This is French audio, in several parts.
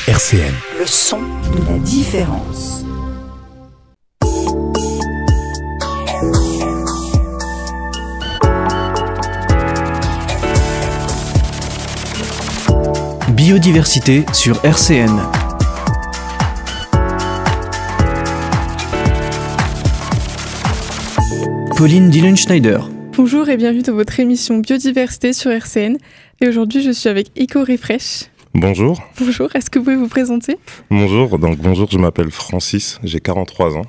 RCN. Le son de la différence. Biodiversité sur RCN. Pauline Dillon-Schneider. Bonjour et bienvenue dans votre émission Biodiversité sur RCN. Et aujourd'hui, je suis avec EcoRefresh. Bonjour. Bonjour, est-ce que vous pouvez vous présenter ? Bonjour, je m'appelle Francis, j'ai 43 ans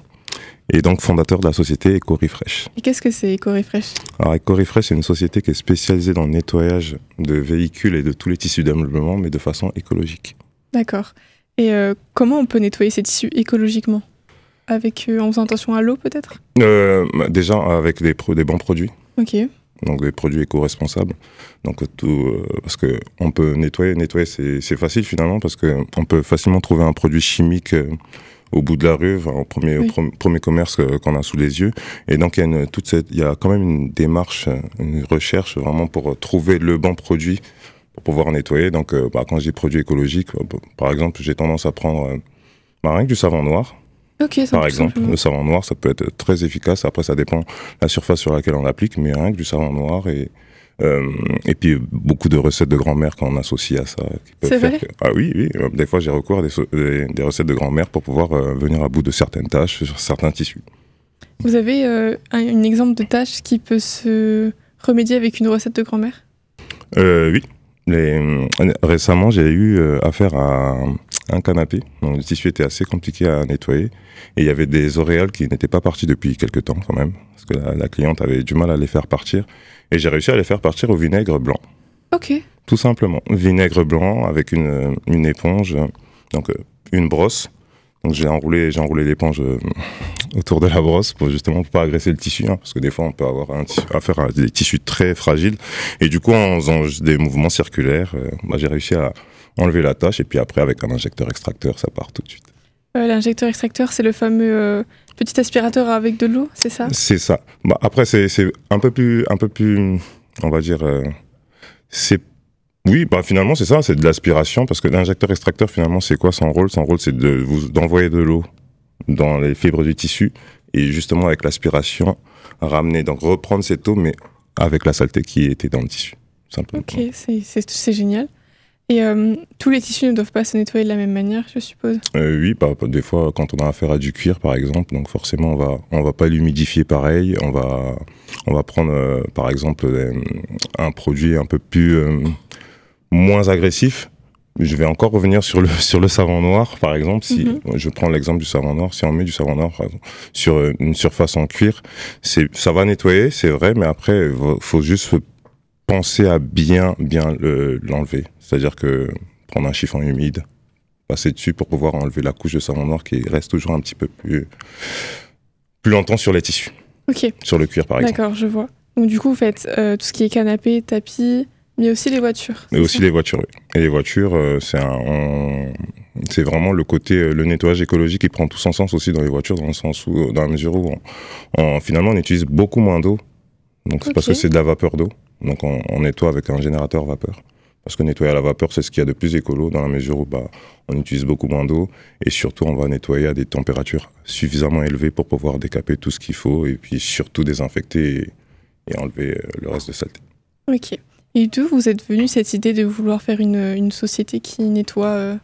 et donc fondateur de la société EcoRefresh. Et qu'est-ce que c'est EcoRefresh ? Alors EcoRefresh, c'est une société qui est spécialisée dans le nettoyage de véhicules et de tous les tissus d'ameublement, mais de façon écologique. D'accord. Et comment on peut nettoyer ces tissus écologiquement ? En faisant attention à l'eau peut-être ? Déjà avec des bons produits. Ok. Donc des produits éco-responsables. Donc parce que on peut nettoyer c'est facile finalement parce que on peut facilement trouver un produit chimique au bout de la rue, au premier commerce qu'on a sous les yeux. Et donc il y a quand même une démarche, une recherche vraiment pour trouver le bon produit pour pouvoir nettoyer. Donc quand je dis produit écologique, par exemple, j'ai tendance à prendre rien que du savon noir. Ok, par exemple, le savon noir, ça peut être très efficace. Après, ça dépend de la surface sur laquelle on l'applique, mais rien que du savon noir et puis beaucoup de recettes de grand-mère qu'on associe à ça. C'est vrai ? Ah oui. Des fois, j'ai recours à des recettes de grand-mère pour pouvoir venir à bout de certaines tâches sur certains tissus. Vous avez un exemple de tâche qui peut se remédier avec une recette de grand-mère ? Oui. Récemment, j'ai eu affaire à un canapé. Donc, le tissu était assez compliqué à nettoyer. Et il y avait des auréoles qui n'étaient pas parties depuis quelques temps quand même. Parce que la cliente avait du mal à les faire partir. Et j'ai réussi à les faire partir au vinaigre blanc. Ok. Tout simplement. Vinaigre blanc avec une éponge, donc une brosse. Donc j'ai enroulé l'éponge autour de la brosse pour justement pas agresser le tissu, parce que des fois on peut avoir affaire à des tissus très fragiles. Et du coup en faisant des mouvements circulaires, j'ai réussi à enlever la tâche et puis après avec un injecteur extracteur ça part tout de suite. L'injecteur extracteur, c'est le fameux petit aspirateur avec de l'eau, c'est ça ? C'est ça. Après c'est un peu plus, on va dire, oui, finalement, c'est ça, c'est de l'aspiration, parce que l'injecteur extracteur, finalement, c'est quoi son rôle ? Son rôle, c'est d'envoyer de l'eau dans les fibres du tissu, et justement, avec l'aspiration, reprendre cette eau, mais avec la saleté qui était dans le tissu, simplement. Ok, c'est génial. Et tous les tissus ne doivent pas se nettoyer de la même manière, je suppose ? Oui, des fois, quand on a affaire à du cuir, par exemple, donc forcément, on va pas l'humidifier pareil, on va prendre, par exemple, un produit un peu plus... moins agressif. Je vais encore revenir sur le savon noir, par exemple. Si je prends l'exemple du savon noir, si on met du savon noir par exemple, sur une surface en cuir, ça va nettoyer, c'est vrai, mais après, il faut juste penser à bien l'enlever. C'est-à-dire que prendre un chiffon humide, passer dessus pour pouvoir enlever la couche de savon noir qui reste toujours un petit peu plus longtemps sur les tissus. Ok. Sur le cuir, par exemple. D'accord, je vois. Donc du coup, vous faites tout ce qui est canapé, tapis... Mais aussi les voitures. Mais aussi les voitures, oui. Et les voitures, c'est vraiment le côté, le nettoyage écologique qui prend tout son sens aussi dans les voitures, dans la mesure où finalement on utilise beaucoup moins d'eau. Donc c'est parce que c'est de la vapeur d'eau. Donc on nettoie avec un générateur vapeur. Parce que nettoyer à la vapeur, c'est ce qu'il y a de plus écolo dans la mesure où on utilise beaucoup moins d'eau. Et surtout, on va nettoyer à des températures suffisamment élevées pour pouvoir décaper tout ce qu'il faut. Et puis surtout désinfecter et enlever le reste de saleté. Ok. Et d'où vous êtes venu cette idée de vouloir faire une société qui nettoie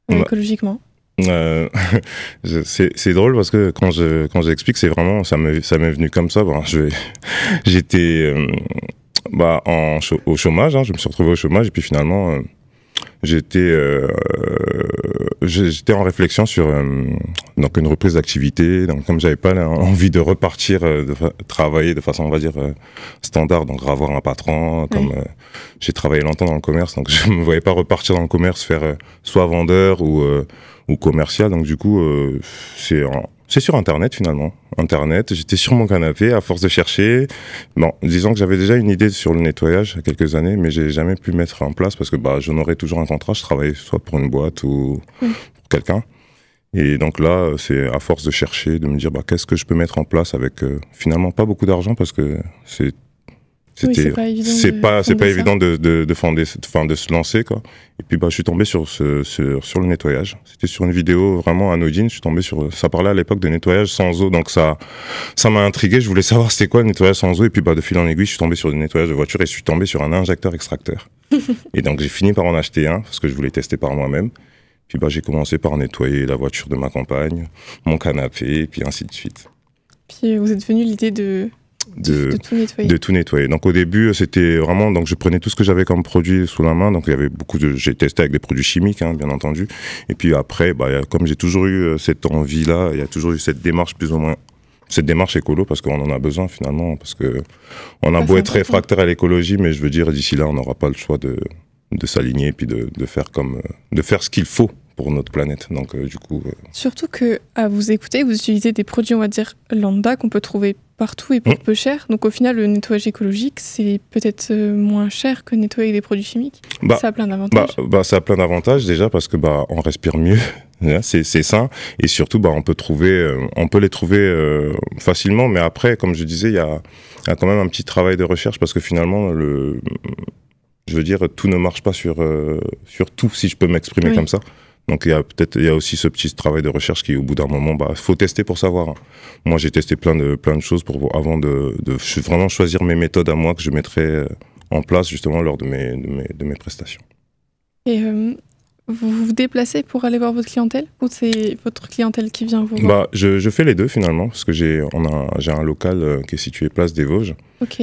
écologiquement ? C'est drôle parce que quand j'explique, c'est vraiment ça m'est venu comme ça. J'étais au chômage, je me suis retrouvé au chômage et puis finalement j'étais en réflexion sur donc une reprise d'activité. Donc comme j'avais pas envie de repartir de travailler de façon on va dire standard, donc avoir un patron comme j'ai travaillé longtemps dans le commerce, donc je me voyais pas repartir dans le commerce faire soit vendeur ou commercial. Donc du coup c'est sur Internet finalement. Internet, j'étais sur mon canapé à force de chercher. Bon, disons que j'avais déjà une idée sur le nettoyage il y a quelques années, mais j'ai jamais pu mettre en place parce que je n'aurais toujours un contrat. Je travaillais soit pour une boîte ou pour quelqu'un. Et donc là, c'est à force de chercher, de me dire qu'est-ce que je peux mettre en place avec finalement pas beaucoup d'argent parce que c'est Oui, C'était, c'est pas évident. c'est pas ça. évident de se lancer, quoi. Et puis, je suis tombé sur le nettoyage. C'était sur une vidéo vraiment anodine. Je suis tombé ça parlait à l'époque de nettoyage sans eau. Donc, ça m'a intrigué. Je voulais savoir c'était quoi le nettoyage sans eau. Et puis, de fil en aiguille, je suis tombé sur le nettoyage de voiture et je suis tombé sur un injecteur extracteur. Et donc, j'ai fini par en acheter un parce que je voulais tester par moi-même. Puis, j'ai commencé par nettoyer la voiture de ma compagne, mon canapé, et puis ainsi de suite. Puis, vous êtes venu l'idée de tout nettoyer. De tout nettoyer. Donc au début, c'était vraiment, donc je prenais tout ce que j'avais comme produit sous la main. Donc il y avait j'ai testé avec des produits chimiques, hein, bien entendu. Et puis après, comme j'ai toujours eu cette envie-là, il y a toujours eu cette démarche plus ou moins, cette démarche écolo, parce qu'on en a besoin finalement, parce que on a beau être réfractaire à l'écologie, mais je veux dire, d'ici là, on n'aura pas le choix de s'aligner et puis de faire ce qu'il faut pour notre planète. Donc du coup. Surtout que à vous écouter, vous utilisez des produits, on va dire lambda, qu'on peut trouver partout et pour peu cher. Donc au final, le nettoyage écologique, c'est peut-être moins cher que nettoyer avec des produits chimiques. Ça a plein d'avantages. Ça a plein d'avantages déjà parce que on respire mieux, c'est sain, et surtout on peut les trouver facilement. Mais après, comme je disais, il y a quand même un petit travail de recherche parce que finalement je veux dire, tout ne marche pas sur tout, si je peux m'exprimer comme ça. Donc il y a aussi ce petit travail de recherche qui, au bout d'un moment, faut tester pour savoir. Hein. Moi, j'ai testé plein de choses avant de vraiment choisir mes méthodes à moi que je mettrais en place justement lors de mes prestations. Et vous vous déplacez pour aller voir votre clientèle ou c'est votre clientèle qui vient vous voir? Je fais les deux finalement parce que j'ai un local qui est situé place des Vosges. Ok.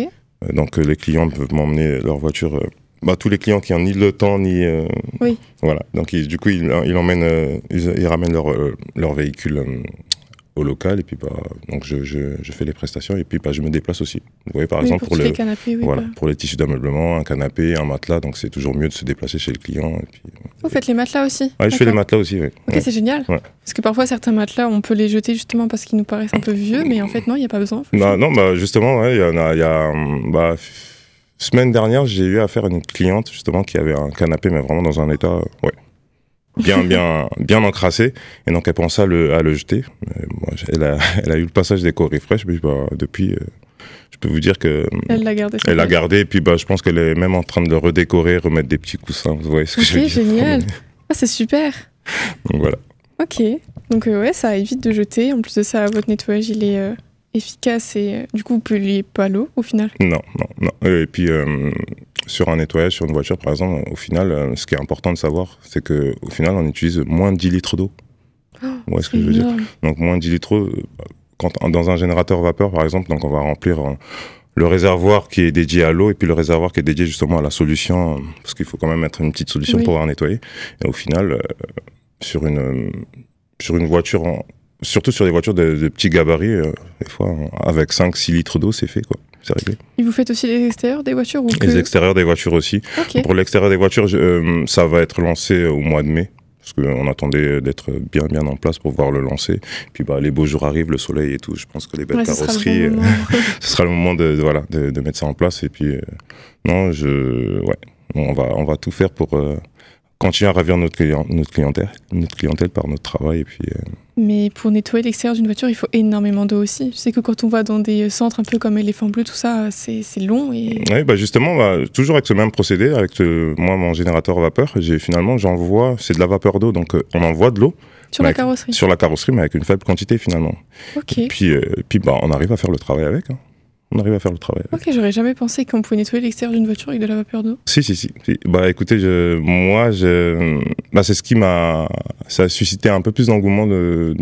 Donc les clients peuvent m'emmener leur voiture. Tous les clients qui n'ont ni le temps ni oui. Voilà, donc du coup ils ramènent leur véhicule au local et puis donc je fais les prestations et puis je me déplace aussi. Vous voyez par exemple pour les canapés, pour les tissus d'ameublement, un canapé, un matelas, donc c'est toujours mieux de se déplacer chez le client. Et puis, vous faites les matelas aussi? Oui, je fais les matelas aussi. Oui. Ok, c'est génial. Ouais. Parce que parfois certains matelas on peut les jeter justement parce qu'ils nous paraissent un peu vieux, mais en fait non, il n'y a pas besoin. Justement, il y a semaine dernière, j'ai eu affaire à une cliente justement qui avait un canapé, mais vraiment dans un état bien encrassé, et donc elle pensait à le jeter. Elle a eu le passage d'Eco-Refresh, mais depuis, je peux vous dire que elle l'a gardé. Elle l'a gardé, et puis je pense qu'elle est même en train de le redécorer, remettre des petits coussins. Vous voyez ce que je veux dire? Génial. C'est super. Donc voilà. Ok, donc ça évite de jeter. En plus de ça, votre nettoyage il est efficace et du coup vous polluez pas l'eau au final. Non. Et puis sur un nettoyage sur une voiture par exemple, au final ce qui est important de savoir c'est que au final on utilise moins de 10 litres d'eau. Ouais, ce que je veux dire. Donc moins de 10 litres d'eau dans un générateur vapeur par exemple, donc on va remplir le réservoir qui est dédié à l'eau et puis le réservoir qui est dédié justement à la solution, parce qu'il faut quand même mettre une petite solution pour pouvoir nettoyer. Et au final sur une voiture surtout sur des voitures de petits gabarits, des fois, avec 5-6 litres d'eau, c'est fait, quoi. C'est réglé. Et vous faites aussi les extérieurs des voitures ou Les extérieurs des voitures aussi. Okay. Pour l'extérieur des voitures, ça va être lancé au mois de mai, parce qu'on attendait d'être bien en place pour pouvoir le lancer. Puis les beaux jours arrivent, le soleil et tout. Je pense que les belles carrosseries, ce sera le moment de mettre ça en place. Et puis, on va tout faire pour continuer à ravir notre clientèle par notre travail. Et puis, Mais pour nettoyer l'extérieur d'une voiture, il faut énormément d'eau aussi. Je sais que quand on va dans des centres un peu comme Éléphant Bleu, tout ça, c'est long. Et... Oui, justement, toujours avec ce même procédé, avec moi, mon générateur vapeur, j'envoie, c'est de la vapeur d'eau, donc on envoie de l'eau. Sur la carrosserie. Sur la carrosserie, mais avec une faible quantité finalement. Ok. Et puis on arrive à faire le travail avec. Hein. On arrive à faire le travail. Ok, j'aurais jamais pensé qu'on pouvait nettoyer l'extérieur d'une voiture avec de la vapeur d'eau. Si. Écoutez, c'est ce qui ça a suscité un peu plus d'engouement de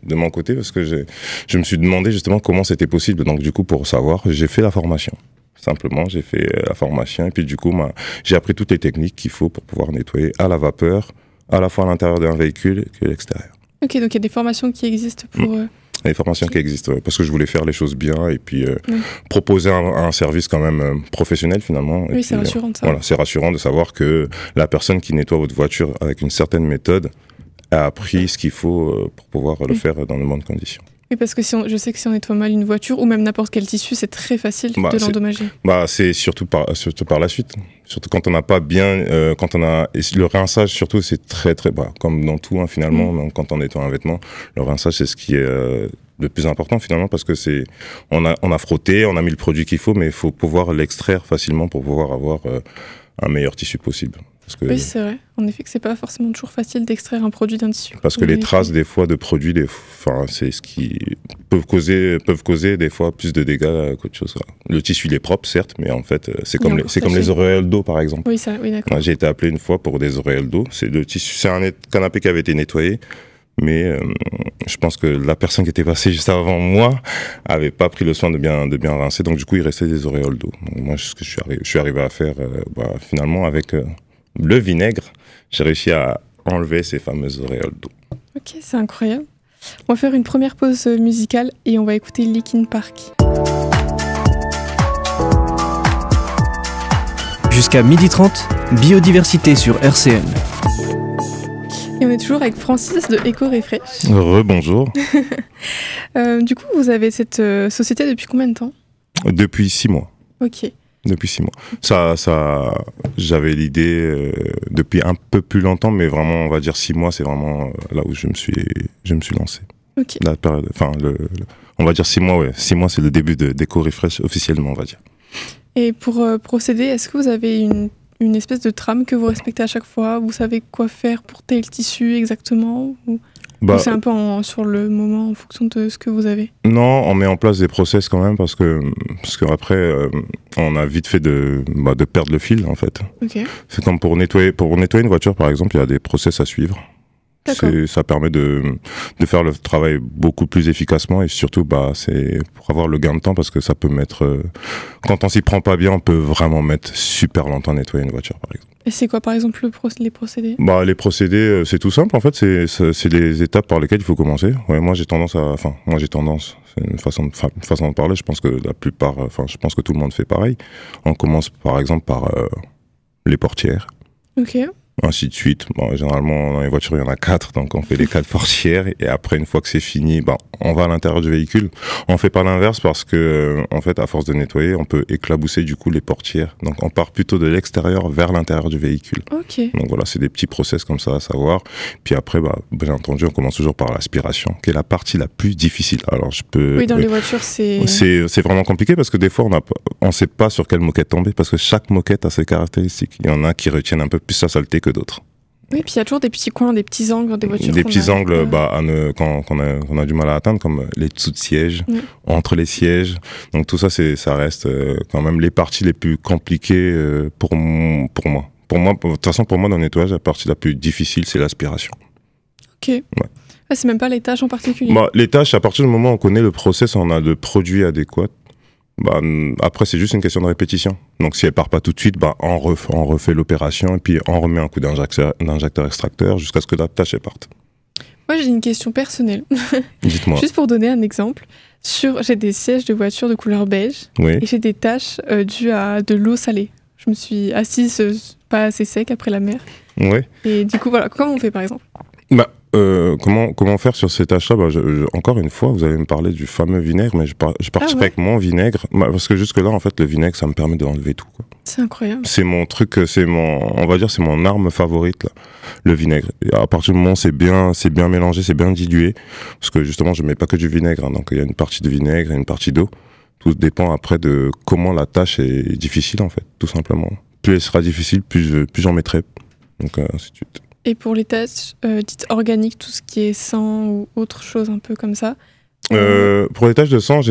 mon côté, parce que je me suis demandé justement comment c'était possible. Donc du coup, pour savoir, j'ai fait la formation. Simplement, j'ai fait la formation et puis du coup, j'ai appris toutes les techniques qu'il faut pour pouvoir nettoyer à la vapeur, à la fois à l'intérieur d'un véhicule que l'extérieur. Ok, donc il y a des formations qui existent pour... Les formations qui existent, parce que je voulais faire les choses bien et puis proposer un service quand même professionnel finalement. Oui, c'est rassurant de ça. Voilà, c'est rassurant de savoir que la personne qui nettoie votre voiture avec une certaine méthode a appris ce qu'il faut pour pouvoir le faire dans de bonnes conditions. Oui, parce que je sais que si on nettoie mal une voiture ou même n'importe quel tissu, c'est très facile de l'endommager. C'est surtout par la suite. Surtout quand on n'a pas bien, le rinçage surtout, c'est très comme dans tout finalement. Quand on nettoie un vêtement, le rinçage c'est ce qui est le plus important finalement, parce que on a frotté, on a mis le produit qu'il faut, mais il faut pouvoir l'extraire facilement pour pouvoir avoir un meilleur tissu possible. Oui, c'est vrai. En effet, que c'est pas forcément toujours facile d'extraire un produit d'un tissu. Parce que les traces des fois de produits, c'est ce qui peuvent causer des fois plus de dégâts qu'autre chose. Le tissu il est propre certes, mais en fait c'est comme les auréoles d'eau par exemple. Oui, d'accord. J'ai été appelé une fois pour des auréoles d'eau. C'est un canapé qui avait été nettoyé. Mais je pense que la personne qui était passée juste avant moi avait pas pris le soin de bien rincer, donc du coup il restait des auréoles d'eau. Donc moi ce que je suis arrivé à faire finalement avec le vinaigre, j'ai réussi à enlever ces fameuses auréoles d'eau. Ok, c'est incroyable. On va faire une première pause musicale et on va écouter Linkin Park. Jusqu'à 12h30, biodiversité sur RCN. Et on est toujours avec Francis de Eco-Refresh. Rebonjour. Du coup, vous avez cette société depuis combien de temps ? Depuis 6 mois. Ok. Depuis 6 mois. J'avais l'idée depuis un peu plus longtemps, mais vraiment, on va dire 6 mois, c'est vraiment là où je me suis lancé. Ok. La période, on va dire 6 mois, ouais. 6 mois, c'est le début d'Eco-Refresh officiellement, on va dire. Et pour procéder, est-ce que vous avez une espèce de trame que vous respectez à chaque fois ? Vous savez quoi faire pour tel tissu exactement ? Ou c'est un peu sur le moment en fonction de ce que vous avez ? Non, on met en place des process quand même parce que après on a vite fait de perdre le fil en fait. Okay. C'est comme pour nettoyer une voiture par exemple, il y a des process à suivre. Ça permet de faire le travail beaucoup plus efficacement et surtout c'est pour avoir le gain de temps parce que ça peut mettre quand on s'y prend pas bien on peut vraiment mettre super longtemps à nettoyer une voiture par exemple. Et c'est quoi par exemple les procédés ? Les procédés c'est tout simple en fait, c'est les étapes par lesquelles il faut commencer. Ouais, moi j'ai tendance, c'est une façon de parler, je pense que je pense que tout le monde fait pareil. On commence par exemple par les portières. OK. Ainsi de suite. Généralement, dans les voitures, il y en a 4, donc on fait les 4 portières. Et après, une fois que c'est fini, on va à l'intérieur du véhicule. On fait pas l'inverse parce que, en fait, à force de nettoyer, on peut éclabousser du coup les portières. Donc, on part plutôt de l'extérieur vers l'intérieur du véhicule. Ok. Donc voilà, c'est des petits process comme ça à savoir. Puis après, bien entendu, on commence toujours par l'aspiration, qui est la partie la plus difficile. Alors, Oui, dans les voitures, c'est vraiment compliqué parce que des fois, on sait pas sur quelle moquette tomber parce que chaque moquette a ses caractéristiques. Il y en a qui retiennent un peu plus sa saleté que d'autres. Oui, puis il y a toujours des petits coins, des petits angles dans des voitures. Des petits angles qu'on a du mal à atteindre, comme les dessous de sièges, entre les sièges. Donc tout ça, ça reste quand même les parties les plus compliquées pour moi. De toute façon, pour moi, dans le nettoyage, la partie la plus difficile, c'est l'aspiration. Ok. Ouais. C'est même pas les tâches en particulier. Les tâches, à partir du moment où on connaît le process, on a le produit adéquat. Après, c'est juste une question de répétition. Donc, si elle part pas tout de suite, on refait l'opération et puis on remet un coup d'injecteur-extracteur jusqu'à ce que la tâche parte. Moi, j'ai une question personnelle. Dites-moi. Juste pour donner un exemple, j'ai des sièges de voiture de couleur beige et j'ai des taches dues à de l'eau salée. Je me suis assise pas assez sec après la mer. Ouais. Et du coup, voilà, comment on fait par exemple ? Comment faire sur ces tâches-là ? Encore une fois, vous allez me parler du fameux vinaigre, mais je partirai avec mon vinaigre, parce que jusque-là, en fait, le vinaigre, ça me permet d'enlever tout, quoi. C'est incroyable. C'est mon truc, c'est mon arme favorite, là, le vinaigre. Et à partir du moment où c'est bien mélangé, c'est bien dilué, parce que justement, je mets pas que du vinaigre, hein, donc il y a une partie de vinaigre et une partie d'eau. Tout dépend après de comment la tâche est difficile, en fait, tout simplement. Plus elle sera difficile, plus j'en mettrai. Donc, ainsi de suite. Et pour les tâches dites organiques, tout ce qui est sang ou autre chose un peu comme ça Pour les tâches de sang,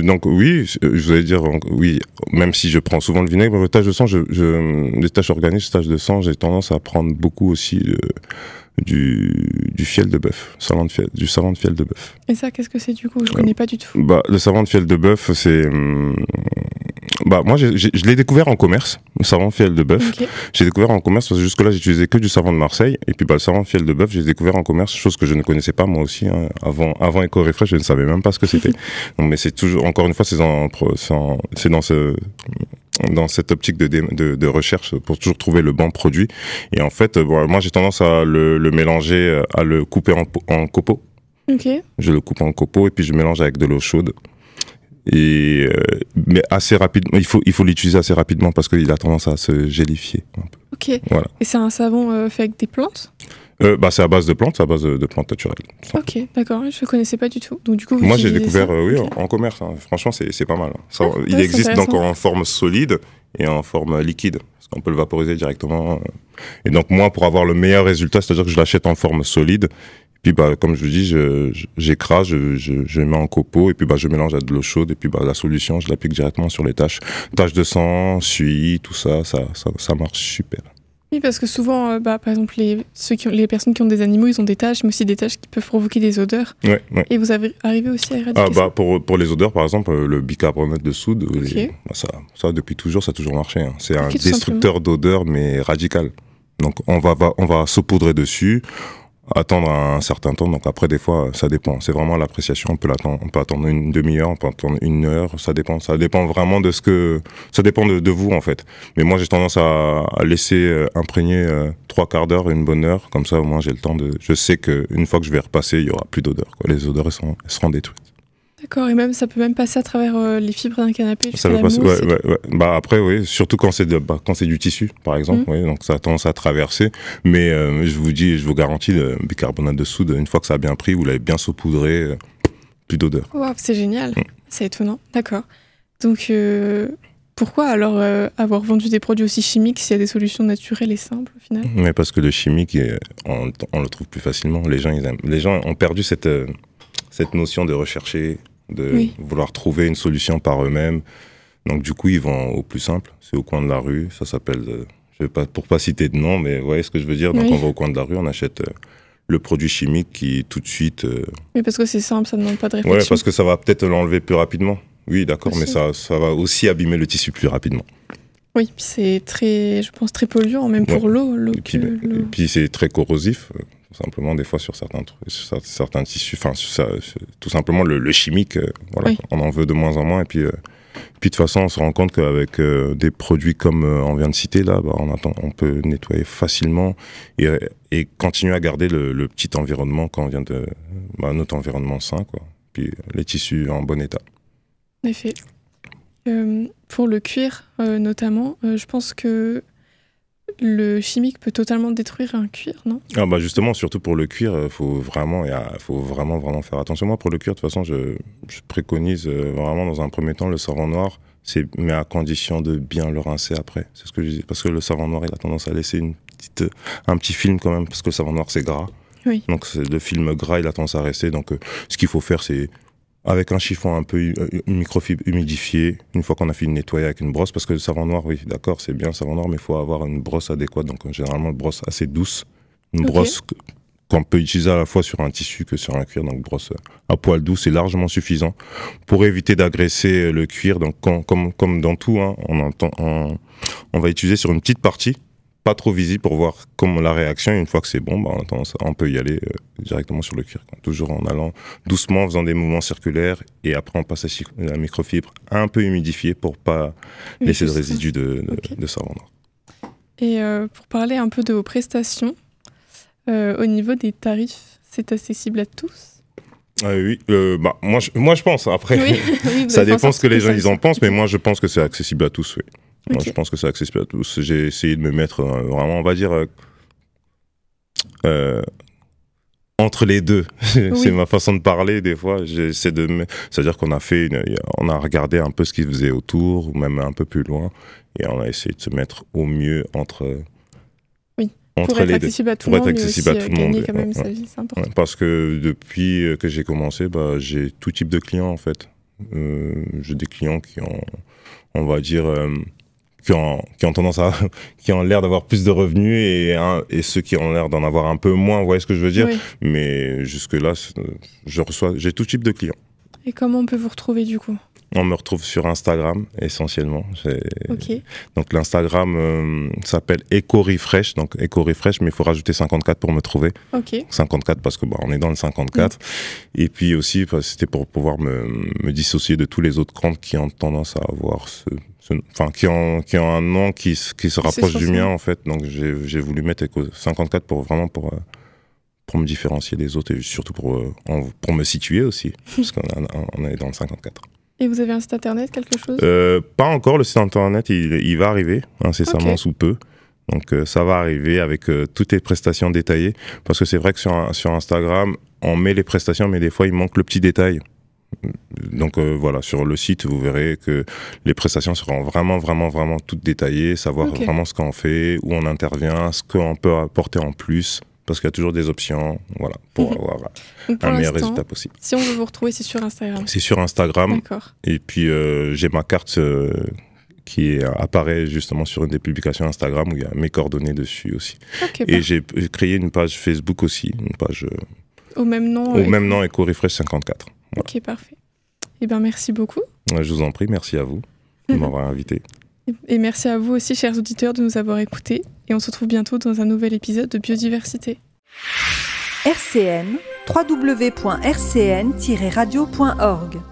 donc oui, je vous allais dire oui, même si je prends souvent le vinaigre, mais les tâches de sang, les tâches organiques, les tâches de sang, j'ai tendance à prendre beaucoup aussi du fiel de bœuf, du savon de fiel de bœuf. Et ça, qu'est-ce que c'est du coup ? Je connais pas du tout. Le savon de fiel de bœuf, c'est... moi, je l'ai découvert en commerce, le savon de fiel de bœuf. Okay. J'ai découvert en commerce parce que jusque-là, j'utilisais que du savon de Marseille. Et puis, le savon de fiel de bœuf, j'ai découvert en commerce, chose que je ne connaissais pas moi aussi. Hein. Avant Eco-Refresh, je ne savais même pas ce que c'était. Donc, mais c'est toujours, encore une fois, c'est dans cette optique de recherche pour toujours trouver le bon produit. Et en fait, moi, j'ai tendance à le mélanger, à le couper en copeaux. Okay. Je le coupe en copeaux et puis je mélange avec de l'eau chaude. Mais assez rapidement, il faut l'utiliser assez rapidement parce qu'il a tendance à se gélifier un peu. Ok. Voilà. Et c'est un savon fait avec des plantes ? C'est à base de plantes, c'est à base de plantes naturelles. Ok, d'accord, je ne connaissais pas du tout. Donc, du coup, moi, j'ai découvert en commerce. Hein. Franchement, c'est pas mal. Ça, il existe donc en forme solide et en forme liquide. Parce qu'on peut le vaporiser directement. Et donc, moi, pour avoir le meilleur résultat, c'est-à-dire que je l'achète en forme solide. Puis, comme je vous dis, j'écrase, je mets en copeaux et puis je mélange avec de l'eau chaude. Et puis, la solution, je l'applique directement sur les taches. Taches de sang, suie, tout ça, ça marche super. Oui, parce que souvent, par exemple, les personnes qui ont des animaux, ils ont des taches, mais aussi des taches qui peuvent provoquer des odeurs. Ouais. Et vous arrivez aussi à éradiquer ça. Pour les odeurs, par exemple, le bicarbonate de soude, ça depuis toujours, ça a toujours marché. Hein. C'est un destructeur d'odeur, mais radical. Donc, on va saupoudrer dessus, attendre un certain temps. Donc après, des fois, ça dépend. C'est vraiment l'appréciation. On peut attendre une demi-heure, on peut attendre 1 heure. Ça dépend vraiment de ça dépend de vous, en fait. Mais moi, j'ai tendance à laisser imprégner 3/4 d'heure, 1 bonne heure. Comme ça, au moins, j'ai le temps je sais qu'une fois que je vais repasser, il y aura plus d'odeur. Les odeurs, elles seront détruites. D'accord, et ça peut même passer à travers les fibres d'un canapé. Ça peut passer, ouais. Après, oui, surtout quand c'est du tissu, par exemple, donc ça a tendance à traverser. Mais je vous garantis, le bicarbonate de soude, une fois que ça a bien pris, vous l'avez bien saupoudré, plus d'odeur. Wow, c'est génial, c'est étonnant, d'accord. Donc, pourquoi alors avoir vendu des produits aussi chimiques s'il y a des solutions naturelles et simples au final ? Mais parce que le chimique, on le trouve plus facilement. Les gens ont perdu cette notion de rechercher, de vouloir trouver une solution par eux-mêmes. Donc du coup, ils vont au plus simple, c'est au coin de la rue, ça s'appelle, pour pas citer de nom, mais vous voyez ce que je veux dire. Donc on va au coin de la rue, on achète le produit chimique qui tout de suite... Oui, parce que c'est simple, ça ne demande pas de réflexion. Oui, parce que ça va peut-être l'enlever plus rapidement. Oui, d'accord, mais ça va aussi abîmer le tissu plus rapidement. Oui, puis c'est je pense, très polluant, même pour l'eau. Et puis c'est très corrosif. Tout simplement, des fois, sur certains tissus, tout simplement, le chimique, on en veut de moins en moins. Et puis de toute façon, on se rend compte qu'avec des produits comme on vient de citer, là, on peut nettoyer facilement et continuer à garder le petit environnement quand on vient de notre environnement sain, quoi. Puis les tissus en bon état. En effet. Pour le cuir, notamment, je pense que le chimique peut totalement détruire un cuir, non ? Justement, surtout pour le cuir, il faut vraiment faire attention. Moi, pour le cuir, de toute façon, je préconise vraiment dans un premier temps le savon noir, mais à condition de bien le rincer après. C'est ce que je dis. Parce que le savon noir, il a tendance à laisser un petit film quand même, parce que le savon noir, c'est gras. Oui. Donc le film gras, il a tendance à rester. Donc ce qu'il faut faire, c'est avec un chiffon un peu microfibre humidifié, une fois qu'on a fini de nettoyer avec une brosse, parce que le savon noir, oui, d'accord, c'est bien le savon noir, mais il faut avoir une brosse adéquate, donc généralement une brosse assez douce, une brosse qu'on peut utiliser à la fois sur un tissu que sur un cuir, donc brosse à poil doux, c'est largement suffisant pour éviter d'agresser le cuir. Donc comme dans tout, hein, on va utiliser sur une petite partie, pas trop visible pour voir comment la réaction. Une fois que c'est bon, on peut y aller directement sur le cuir. Toujours en allant doucement, en faisant des mouvements circulaires. Et après, on passe à la microfibre un peu humidifiée pour pas laisser de résidus de savon noir. Et pour parler un peu de vos prestations, au niveau des tarifs, c'est accessible à tous ? Oui, moi je pense. Après, ça dépend ce que les gens ils en pensent, mais moi je pense que c'est accessible à tous, oui. Moi, je pense que c'est accessible à tous. J'ai essayé de me mettre vraiment, on va dire, entre les deux. C'est ma façon de parler des fois. C'est-à-dire qu'on on a regardé un peu ce qui se faisait autour, ou même un peu plus loin, et on a essayé de se mettre au mieux entre les deux. Pour être accessible à tout le monde. Quand même sa vie, c'est important. Parce que depuis que j'ai commencé, j'ai tout type de clients en fait. J'ai des clients qui ont, on va dire, qui ont tendance qui ont l'air d'avoir plus de revenus et ceux qui ont l'air d'en avoir un peu moins, vous voyez ce que je veux dire ? Oui. Mais jusque-là, j'ai tout type de clients. Et comment on peut vous retrouver du coup ? On me retrouve sur Instagram essentiellement. Donc l'Instagram s'appelle EcoRefresh, donc EcoRefresh, mais il faut rajouter 54 pour me trouver. 54 parce que on est dans le 54. Et puis aussi, c'était pour pouvoir me dissocier de tous les autres comptes qui ont tendance à avoir qui ont un nom qui se rapproche du mien en fait. Donc j'ai voulu mettre Eco 54 pour me différencier des autres et surtout pour me situer aussi, parce qu'on est dans le 54. Et vous avez un site internet, quelque chose ? Pas encore, le site internet, il va arriver incessamment sous peu. Donc ça va arriver avec toutes les prestations détaillées, parce que c'est vrai que sur Instagram, on met les prestations, mais des fois il manque le petit détail. Donc voilà, sur le site, vous verrez que les prestations seront vraiment toutes détaillées, savoir vraiment ce qu'on fait, où on intervient, ce qu'on peut apporter en plus, parce qu'il y a toujours des options, voilà, pour avoir un meilleur résultat possible. Si on veut vous retrouver, c'est sur Instagram. C'est sur Instagram. D'accord. Et puis j'ai ma carte qui apparaît justement sur une des publications Instagram où il y a mes coordonnées dessus aussi. Et j'ai créé une page Facebook aussi, une page au même nom. Même nom, EcoRefresh 54. Voilà. Ok, parfait. Eh bien, merci beaucoup. Je vous en prie, merci à vous de m'avoir invité. Et merci à vous aussi, chers auditeurs, de nous avoir écoutés. Et on se retrouve bientôt dans un nouvel épisode de Biodiversité. RCN, www.rcn-radio.org